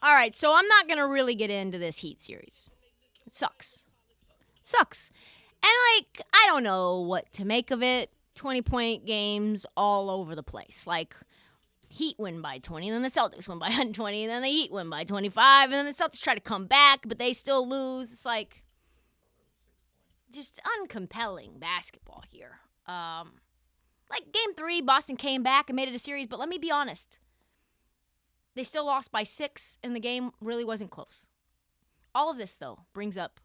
All right, so I'm not going to really get into this Heat series. It sucks. And, I don't know what to make of it. 20-point games all over the place. Heat win by 20, and then the Celtics win by 120, and then the Heat win by 25, and then the Celtics try to come back, but they still lose. It's just uncompelling basketball here. Game 3, Boston came back and made it a series, but let me be honest. They still lost by 6, and the game really wasn't close. All of this, though, brings up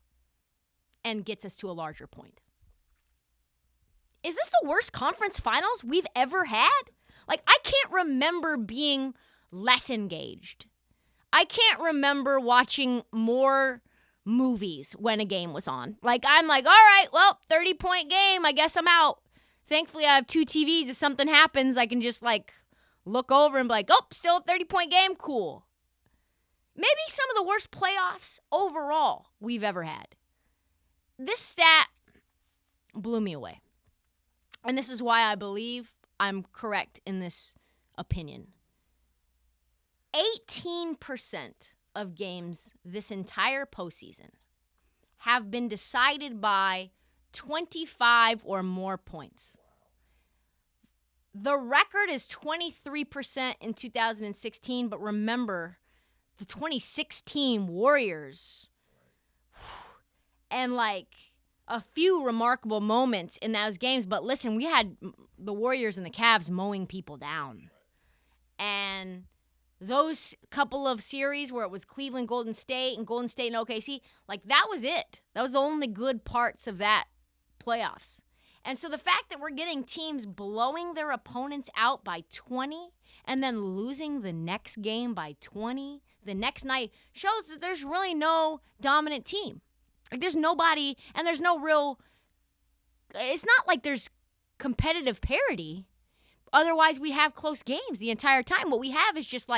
and gets us to a larger point. Is this the worst conference finals we've ever had? I can't remember being less engaged. I can't remember watching more movies when a game was on. I'm all right, well, 30-point game, I guess I'm out. Thankfully, I have 2 TVs. If something happens, I can just, look over and be still a 30-point game? Cool. Maybe some of the worst playoffs overall we've ever had. This stat blew me away. And this is why I believe I'm correct in this opinion. 18% of games this entire postseason have been decided by 25 or more points. The record is 23% in 2016, but remember, the 2016 Warriors and a few remarkable moments in those games. But listen, we had the Warriors and the Cavs mowing people down. And those couple of series where it was Cleveland, Golden State, and OKC, that was it. That was the only good parts of that playoffs. And so the fact that we're getting teams blowing their opponents out by 20 and then losing the next game by 20 the next night shows that there's really no dominant team. There's nobody, and there's no real, it's not like there's competitive parity. Otherwise, we'd have close games the entire time. What we have is just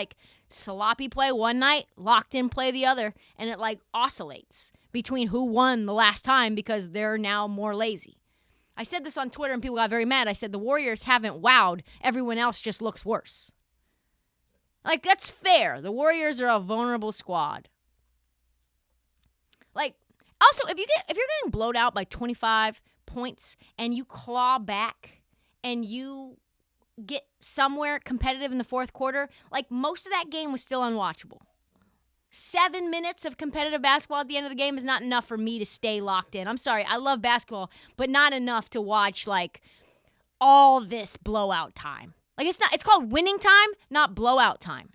sloppy play one night, locked in play the other, and it oscillates between who won the last time because they're now more lazy. I said this on Twitter and people got very mad. I said the Warriors haven't wowed. Everyone else just looks worse. That's fair. The Warriors are a vulnerable squad. Also, if you're getting blowed out by 25 points and you claw back and you get somewhere competitive in the fourth quarter, most of that game was still unwatchable. 7 minutes of competitive basketball at the end of the game is not enough for me to stay locked in. I'm sorry, I love basketball, but not enough to watch all this blowout time. It's called winning time, not blowout time.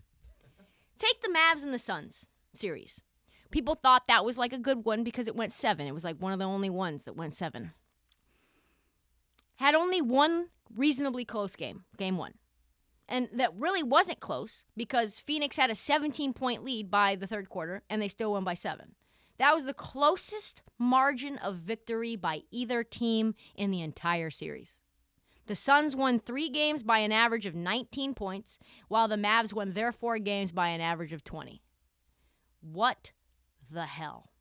Take the Mavs and the Suns series. People thought that was a good one because it went 7. It was one of the only ones that went 7. Had only one reasonably close game, game 1. And that really wasn't close because Phoenix had a 17-point lead by the third quarter, and they still won by 7. That was the closest margin of victory by either team in the entire series. The Suns won 3 games by an average of 19 points, while the Mavs won their 4 games by an average of 20. What the hell?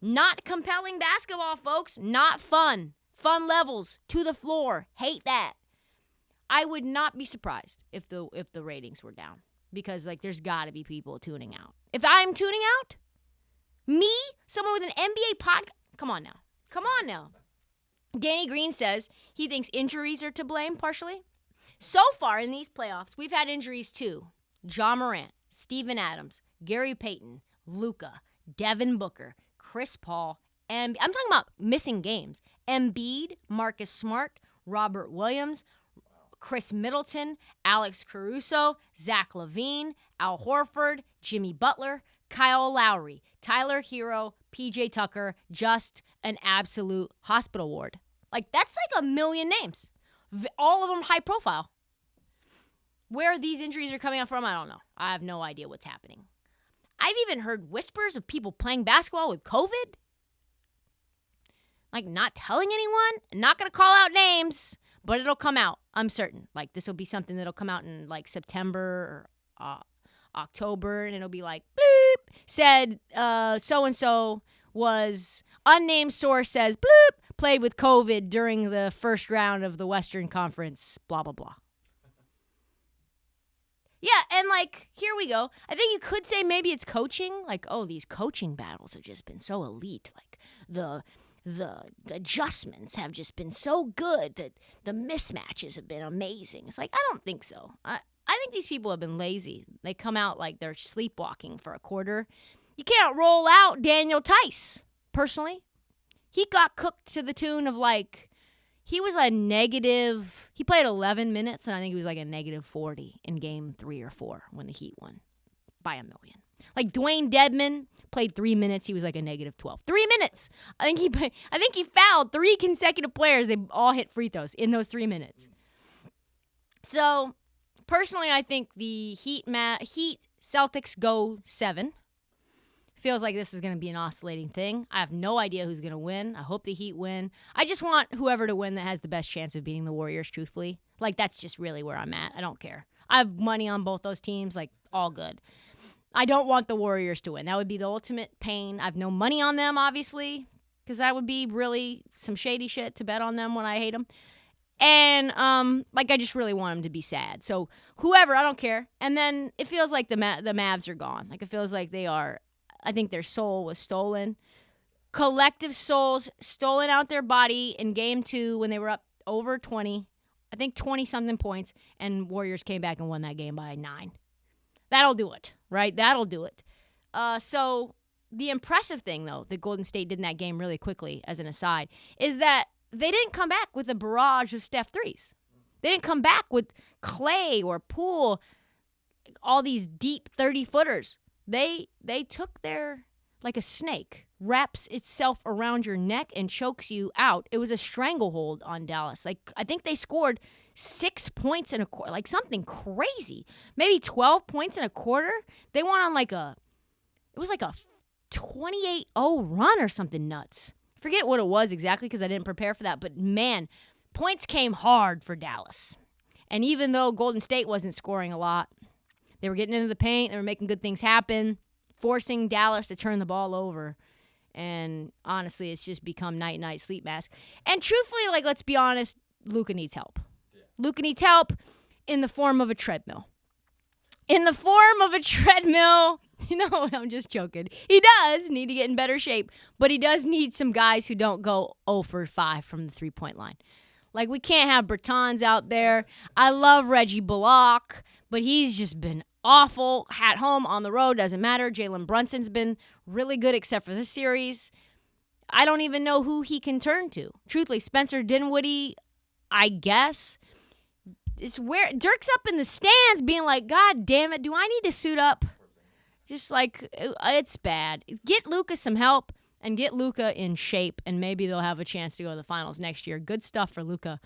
Not compelling basketball, folks. Not fun. Fun levels to the floor. Hate that. I would not be surprised if the ratings were down because there's got to be people tuning out. If I'm tuning out, me, someone with an NBA podcast, come on now. Danny Green says he thinks injuries are to blame partially. So far in these playoffs, we've had injuries to Ja Morant, Steven Adams, Gary Payton, Luka, Devin Booker, Chris Paul, and I'm talking about missing games. Embiid, Marcus Smart, Robert Williams, Chris Middleton, Alex Caruso, Zach LaVine, Al Horford, Jimmy Butler, Kyle Lowry, Tyler Hero, PJ Tucker, just an absolute hospital ward. That's a million names. All of them high profile. Where these injuries are coming out from, I don't know. I have no idea what's happening. I've even heard whispers of people playing basketball with COVID. Not telling anyone. Not going to call out names, but it'll come out. I'm certain. This will be something that'll come out in September or October, and it'll be bleep, said so-and-so was, unnamed source says, bloop, played with COVID during the first round of the Western Conference, blah, blah, blah. Yeah, and here we go. I think you could say maybe it's coaching. These coaching battles have just been so elite. The adjustments have just been so good that the mismatches have been amazing. It's I don't think so. I think these people have been lazy. They come out like they're sleepwalking for a quarter. You can't roll out Daniel Tice, personally. He got cooked to the tune of he was he played 11 minutes, and I think he was a negative 40 in game 3 or 4 when the Heat won by a million. Dwayne Dedmon played 3 minutes. He was a negative 12. 3 minutes. I think he fouled 3 consecutive players. They all hit free throws in those 3 minutes. So, personally, I think the Heat Celtics go 7. Feels like this is going to be an oscillating thing. I have no idea who's going to win. I hope the Heat win. I just want whoever to win that has the best chance of beating the Warriors, truthfully. That's just really where I'm at. I don't care. I have money on both those teams, all good. I don't want the Warriors to win. That would be the ultimate pain. I have no money on them, obviously, because that would be really some shady shit to bet on them when I hate them. And, I just really want them to be sad. So, whoever, I don't care. And then it feels like the Mavs are gone. It feels like they are... I think their soul was stolen. Collective souls stolen out their body in game 2 when they were up over 20. I think 20-something points, and Warriors came back and won that game by 9. That'll do it, right? That'll do it. So the impressive thing, though, that Golden State did in that game really quickly, as an aside, is that they didn't come back with a barrage of Steph threes. They didn't come back with Clay or Poole, all these deep 30-footers. They took their, like a snake, wraps itself around your neck and chokes you out. It was a stranglehold on Dallas. I think they scored 6 points in a quarter, something crazy. Maybe 12 points in a quarter. They went on it was a 28-0 run or something nuts. I forget what it was exactly because I didn't prepare for that. But, man, points came hard for Dallas. And even though Golden State wasn't scoring a lot, they were getting into the paint. They were making good things happen, forcing Dallas to turn the ball over. And honestly, it's just become night-night sleep mask. And truthfully, let's be honest, Luka needs help. Yeah. Luka needs help in the form of a treadmill. In the form of a treadmill. I'm just joking. He does need to get in better shape, but he does need some guys who don't go 0 for 5 from the three-point line. We can't have Bertans out there. I love Reggie Bullock, but he's just been awful at home, on the road, doesn't matter. Jalen Brunson's been really good except for this series. I don't even know who he can turn to. Truthfully, Spencer Dinwiddie, I guess. It's where Dirk's up in the stands being God damn it, do I need to suit up? Just it's bad. Get Luka some help and get Luka in shape, and maybe they'll have a chance to go to the finals next year. Good stuff for Luka.